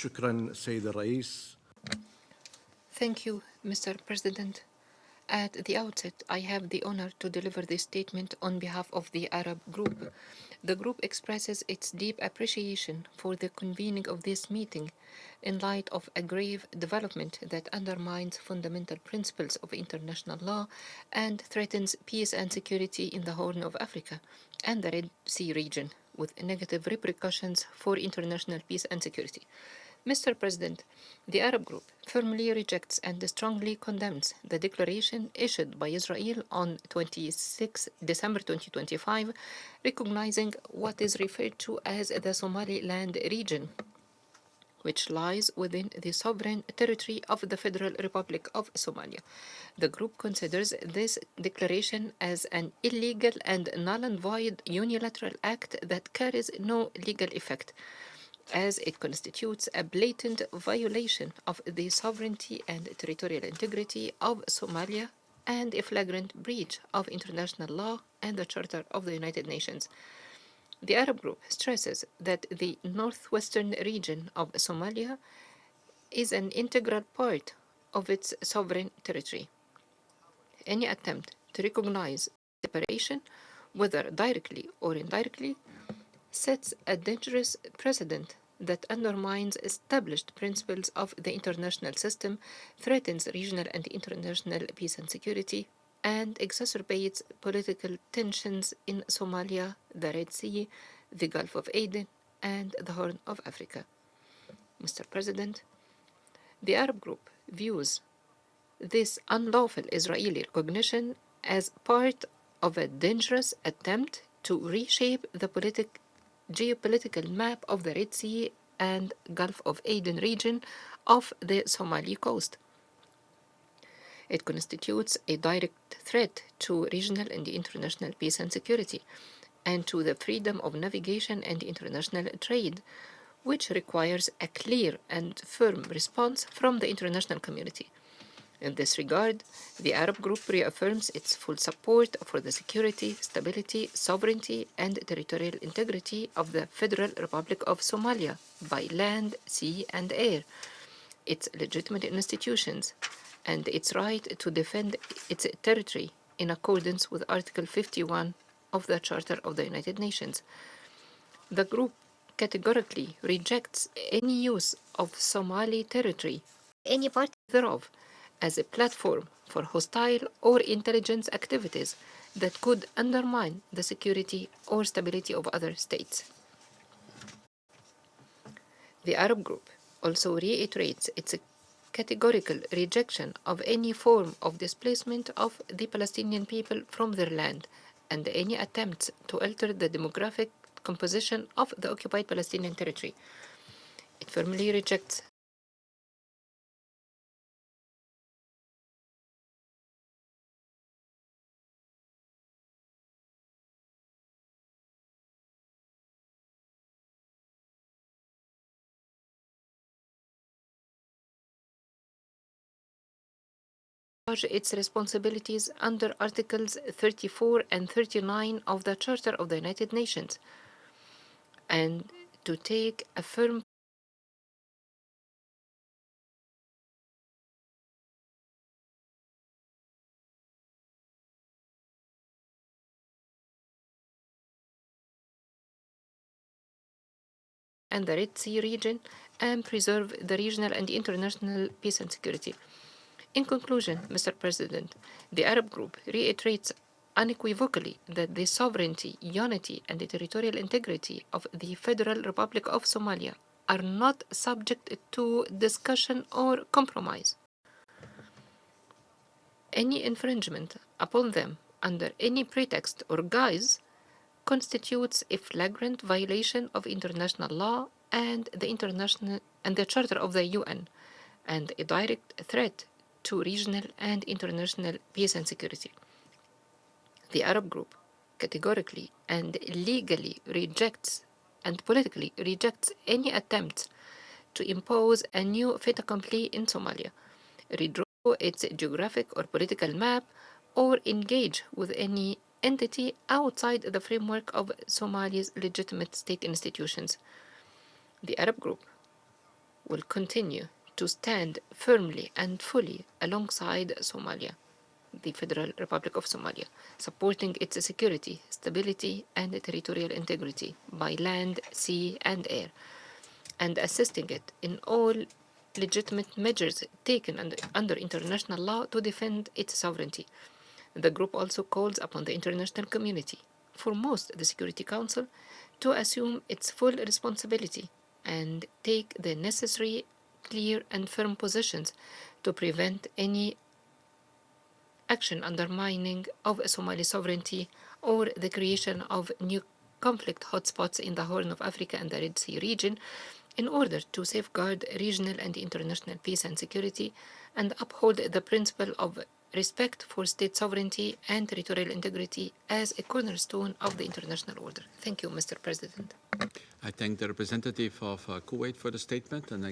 شكرا سيد الرئيس. Thank you, Mr. President. At the outset, I have the honor to deliver this statement on behalf of the Arab Group. The group expresses its deep appreciation for the convening of this meeting in light of a grave development that undermines fundamental principles of international law and threatens peace and security in the Horn of Africa and the Red Sea region, with negative repercussions for international peace and security. Mr. President, the Arab Group firmly rejects and strongly condemns the declaration issued by Israel on 26 December 2025, recognizing what is referred to as the Somaliland region, which lies within the sovereign territory of the Federal Republic of Somalia. The group considers this declaration as an illegal and null and void unilateral act that carries no legal effect, as it constitutes a blatant violation of the sovereignty and territorial integrity of Somalia and a flagrant breach of international law and the Charter of the United Nations. The Arab Group stresses that the northwestern region of Somalia is an integral part of its sovereign territory. Any attempt to recognize separation, whether directly or indirectly, sets a dangerous precedent that undermines established principles of the international system, threatens regional and international peace and security, and exacerbates political tensions in Somalia, the Red Sea, the Gulf of Aden, and the Horn of Africa. Mr. President, the Arab Group views this unlawful Israeli recognition as part of a dangerous attempt to reshape the geopolitical map of the Red Sea and Gulf of Aden region of the Somali coast. It constitutes a direct threat to regional and international peace and security, and to the freedom of navigation and international trade, which requires a clear and firm response from the international community. In this regard, the Arab Group reaffirms its full support for the security, stability, sovereignty, and territorial integrity of the Federal Republic of Somalia by land, sea, and air, its legitimate institutions, and its right to defend its territory in accordance with Article 51 of the Charter of the United Nations. The group categorically rejects any use of Somali territory, any part thereof, as a platform for hostile or intelligence activities that could undermine the security or stability of other states. The Arab Group also reiterates its categorical rejection of any form of displacement of the Palestinian people from their land and any attempts to alter the demographic composition of the occupied Palestinian territory. It firmly rejects its responsibilities under Articles 34 and 39 of the Charter of the United Nations, and to take a firm and the Red Sea region and preserve the regional and international peace and security. In conclusion, Mr. President, the Arab Group reiterates unequivocally that the sovereignty, unity, and the territorial integrity of the Federal Republic of Somalia are not subject to discussion or compromise. Any infringement upon them under any pretext or guise constitutes a flagrant violation of international law and the Charter of the UN, and a direct threat to regional and international peace and security. The Arab Group categorically and legally rejects and politically rejects any attempt to impose a new fait accompli in Somalia, redraw its geographic or political map, or engage with any entity outside the framework of Somalia's legitimate state institutions. The Arab Group will continue to stand firmly and fully alongside Somalia, the Federal Republic of Somalia, supporting its security, stability, and territorial integrity by land, sea, and air, and assisting it in all legitimate measures taken under international law to defend its sovereignty. The group also calls upon the international community, foremost the Security Council, to assume its full responsibility and take the necessary, clear, and firm positions to prevent any action undermining of Somali sovereignty or the creation of new conflict hotspots in the Horn of Africa and the Red Sea region, in order to safeguard regional and international peace and security and uphold the principle of respect for state sovereignty and territorial integrity as a cornerstone of the international order. Thank you, Mr. President. I thank the representative of Kuwait for the statement, and I